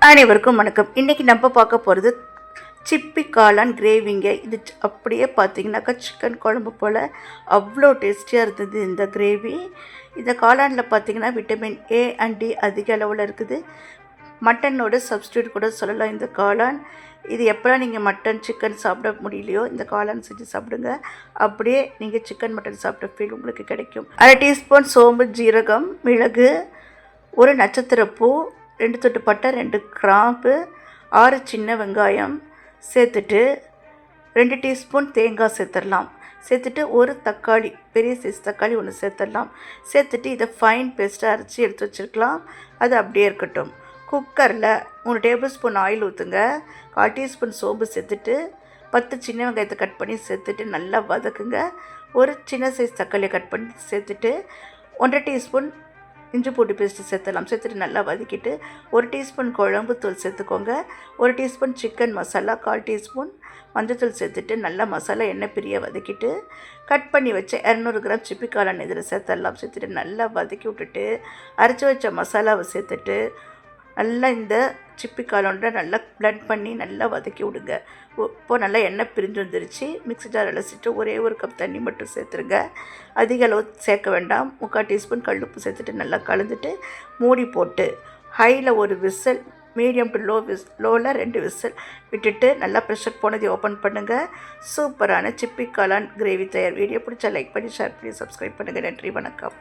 அனைவருக்கும் வணக்கம். இன்றைக்கி நம்ம பார்க்க போகிறது சிப்பி காளான் கிரேவிங்க. இது அப்படியே பார்த்தீங்கன்னாக்கா சிக்கன் குழம்பு போல் அவ்வளோ டேஸ்டியாக இருந்தது இந்த கிரேவி. இந்த காளானில் பார்த்தீங்கன்னா விட்டமின் ஏ அண்ட் டி அதிக அளவில் இருக்குது. மட்டனோட சப்ஸ்டியூட் கூட சொல்லலாம் இந்த காளான். இது எப்போலாம் நீங்கள் மட்டன் சிக்கன் சாப்பிட முடியலையோ இந்த காளான் செஞ்சு சாப்பிடுங்க. அப்படியே நீங்கள் சிக்கன் மட்டன் சாப்பிட்ட ஃபீல் உங்களுக்கு கிடைக்கும். 1/2 டீஸ்பூன் சோம்பு, ஜீரகம், மிளகு, ஒரு நட்சத்திரப்பூ, 2 துண்டு பட்டை, 2 கிராம்பு, 6 சின்ன வெங்காயம் சேர்த்துட்டு 2 டீஸ்பூன் தேங்காய் சேர்த்துடலாம். சேர்த்துட்டு ஒரு தக்காளி, பெரிய சைஸ் தக்காளி ஒன்று சேர்த்துடலாம். சேர்த்துட்டு இதை ஃபைன் பேஸ்ட்டாக அரைச்சி எடுத்து வச்சுருக்கலாம். அது அப்படியே இருக்கட்டும். குக்கரில் 3 டேபிள் ஸ்பூன் ஆயில் ஊற்றுங்க. 1/4 டீஸ்பூன் சோம்பு சேர்த்துட்டு 10 சின்ன வெங்காயத்தை கட் பண்ணி சேர்த்துட்டு நல்லா வதக்குங்க. ஒரு சின்ன சைஸ் தக்காளியை கட் பண்ணி சேர்த்துட்டு 1/2 டீஸ்பூன் இஞ்சி பூண்டு பேஸ்ட்டு சேர்த்துலாம். சேர்த்துட்டு நல்லா வதக்கிட்டு 1 டீஸ்பூன் குழம்பு தூள் சேர்த்துக்கோங்க. 1 டீஸ்பூன் சிக்கன் மசாலா, 1/4 டீஸ்பூன் மஞ்சத்தூள் சேர்த்துட்டு நல்லா மசாலா எண்ணெய் பிரிய வதக்கிட்டு கட் பண்ணி வச்ச 200 கிராம் சிப்பி காளான் இதில் சேர்த்துடலாம். சேர்த்துட்டு நல்லா வதக்கி விட்டுட்டு அரைச்சி வச்ச மசாலாவை சேர்த்துட்டு நல்லா இந்த சிப்பி காளானோட நல்லா பிளண்ட் பண்ணி நல்லா வதக்கி விடுங்க. இப்போது நல்லா எண்ணெய் பிரிஞ்சு வந்துருச்சு. மிக்ஸி ஜார் அலசிட்டு ஒரே ஒரு கப் தண்ணி மட்டும் சேர்த்துருங்க. அதிக அளவு சேர்க்க வேண்டாம். 3/4 டீஸ்பூன் கல்லுப்பு சேர்த்துட்டு நல்லா கலந்துட்டு மூடி போட்டு ஹையில் ஒரு விசில், மீடியம் டு லோவில் 2 விசில் விட்டுட்டு நல்லா ப்ரெஷர் போனதை ஓப்பன் பண்ணுங்கள். சூப்பரான சிப்பி காளான் கிரேவி தயார். வீடியோ பிடிச்சா லைக் பண்ணி ஷேர் பண்ணி சப்ஸ்கிரைப் பண்ணுங்கள். நன்றி, வணக்கம்.